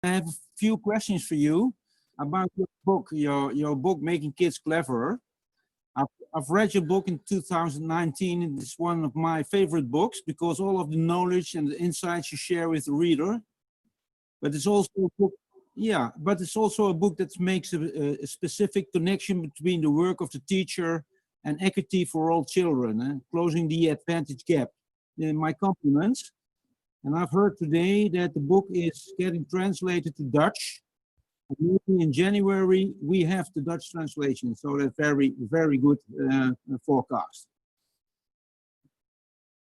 I have a few questions for you about your book, Making Kids Cleverer. I've read your book in 2019, and it's one of my favorite books because all of the knowledge and the insights you share with the reader. But it's also a book, yeah, but it's also a book that makes a specific connection between the work of the teacher and equity for all children, closing the advantage gap. My compliments. And I've heard today that the book is getting translated to Dutch. Maybe in January, we have the Dutch translation. So that's very, very good forecast.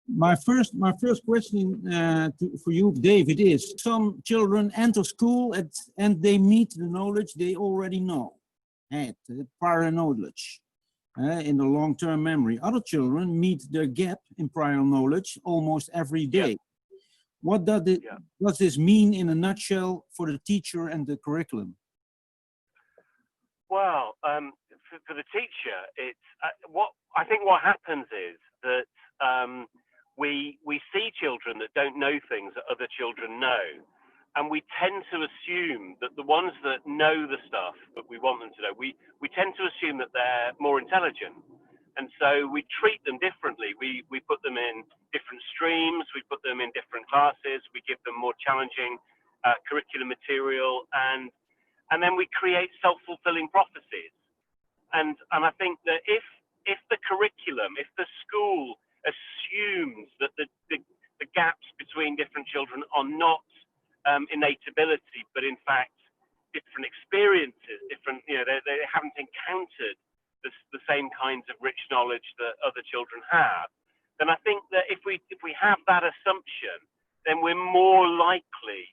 My first question for you, David, is some children enter school and they meet the knowledge they already know, prior knowledge in the long-term memory. Other children meet their gap in prior knowledge almost every day. What does this mean in a nutshell for the teacher and the curriculum? Well, for the teacher, it's I think what happens is that we see children that don't know things that other children know, and we tend to assume that the ones that know the stuff that we want them to know, we tend to assume that they're more intelligent. And so we treat them differently. We put them in different streams, we put them in different classes, we give them more challenging curriculum material, and then we create self-fulfilling prophecies. And I think that if the curriculum, if the school assumes that the gaps between different children are not innate ability, but in fact different experiences, different, they haven't encountered the same kinds of rich knowledge that other children have, then I think that if we have that assumption, then we're more likely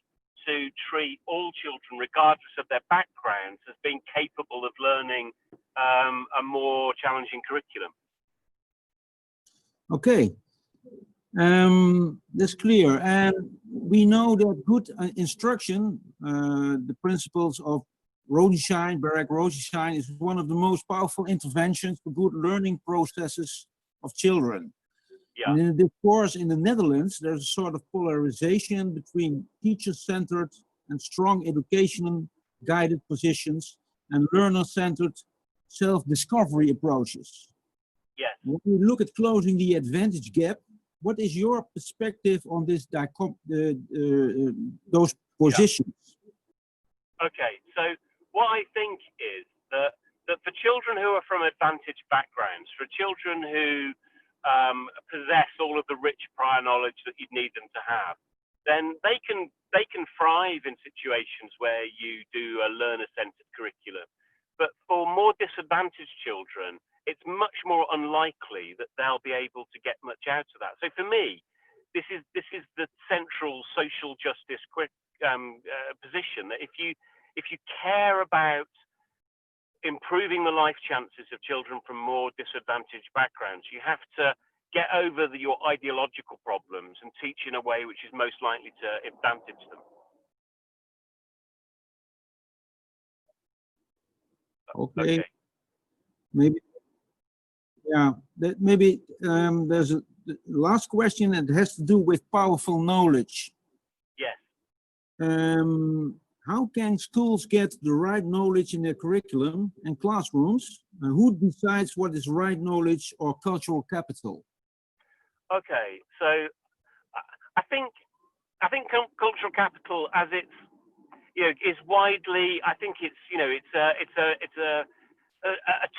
to treat all children, regardless of their backgrounds, as being capable of learning a more challenging curriculum. Okay, that's clear. And we know that good instruction, the principles of Barak Rosenstein, is one of the most powerful interventions for good learning processes of children. Yeah. And in this course in the Netherlands, there's a sort of polarization between teacher-centered and strong education-guided positions and learner-centered self-discovery approaches. Yes. When we look at closing the advantage gap, what is your perspective on this those positions? Yeah. Okay, so what I think is that for children who are from advantaged backgrounds, for children who possess all of the rich prior knowledge that you'd need them to have, then they can thrive in situations where you do a learner-centered curriculum. But for more disadvantaged children, it's much more unlikely that they'll be able to get much out of that. So for me, this is the central social justice position, that if you care about improving the life chances of children from more disadvantaged backgrounds, you have to get over your ideological problems and teach in a way which is most likely to advantage them. Okay. Maybe, yeah, there's a last question that has to do with powerful knowledge. Yes. How can schools get the right knowledge in their curriculum and classrooms? Who decides what is right knowledge or cultural capital? Okay, so I think cultural capital, as it's is widely. I think it's it's a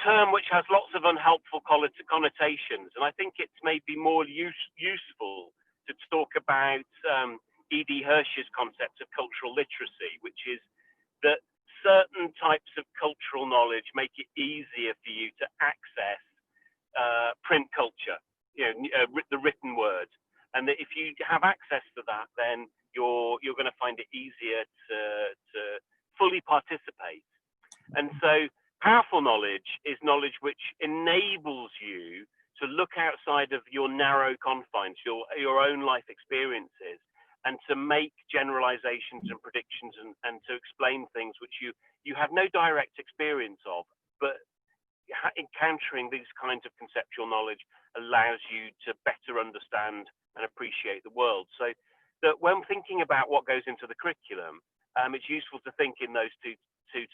term which has lots of unhelpful connotations, and I think it's maybe more useful to talk about E.D. Hirsch's concept of cultural literacy, which is that certain types of cultural knowledge make it easier for you to access print culture, the written word, and that if you have access to that, then you're going to find it easier to fully participate. And so powerful knowledge is knowledge which enables you to look outside of your narrow confines, your own life experiences, and to make generalizations and predictions and to explain things which you have no direct experience of, but encountering these kinds of conceptual knowledge allows you to better understand and appreciate the world. So that when thinking about what goes into the curriculum, it's useful to think in those two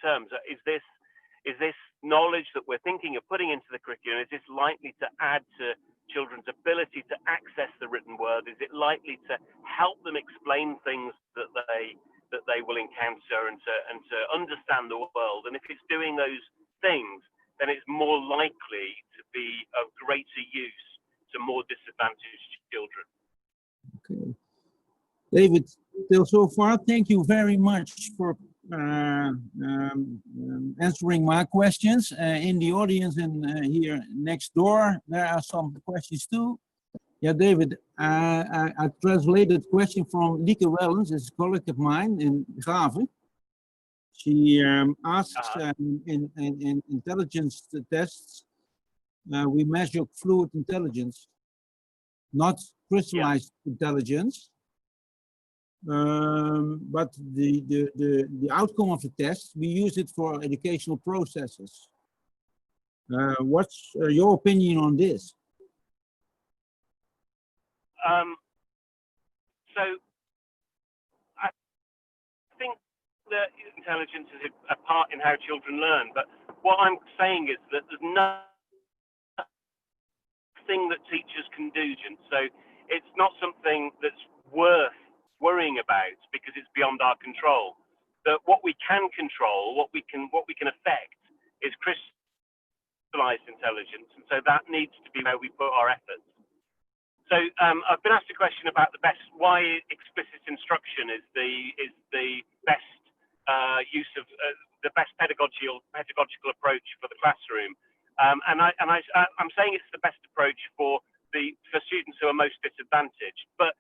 terms. Is this knowledge that we're thinking of putting into the curriculum, is this likely to add to children's ability to access the written word? Is it likely to help them explain things that they will encounter and to understand the world? And if it's doing those things, then it's more likely to be of greater use to more disadvantaged children. Okay. David, till so far, thank you very much for answering my questions. In the audience and here next door, there are some questions too. Yeah, David, I translated question from Lieke Wellens, is a colleague of mine in Graven. She asks in intelligence tests, we measure fluid intelligence, not crystallized intelligence. But the outcome of the test, we use it for educational processes. What's your opinion on this? So I think that intelligence is a part in how children learn, but what I'm saying is that there's nothing that teachers can do, so it's not something that's worth worrying about because it's beyond our control. That what we can control, what we can affect, is crystallized intelligence, and so that needs to be where we put our efforts. So I've been asked a question about why explicit instruction is the best use of the best pedagogical approach for the classroom, and I'm saying it's the best approach for students who are most disadvantaged, but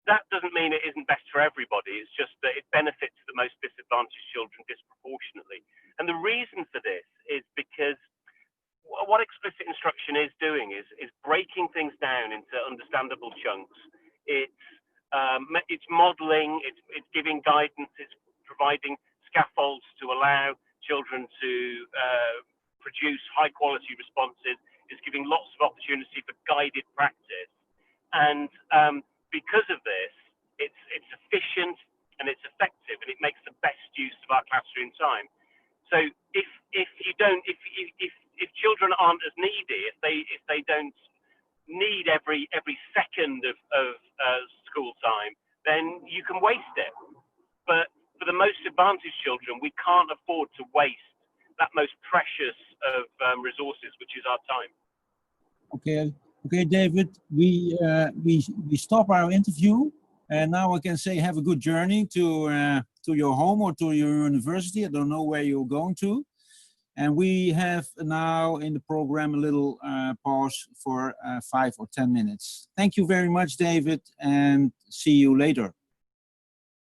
that doesn't mean it isn't best for everybody. It's just that it benefits the most disadvantaged children disproportionately. And the reason for this is because what explicit instruction is doing is breaking things down into understandable chunks. It's modeling, it's giving guidance, it's providing scaffolds to allow children to produce high quality responses. It's giving lots of opportunity for guided practice. And because of this, it's efficient and it's effective, and it makes the best use of our classroom time. So if children aren't as needy, if they don't need every second of school time, then you can waste it. But for the most advantaged children, we can't afford to waste that most precious of resources, which is our time. Okay, David. We stop our interview, and now I can say have a good journey to your home or to your university. I don't know where you're going to. And we have now in the program a little pause for 5 or 10 minutes. Thank you very much, David, and see you later.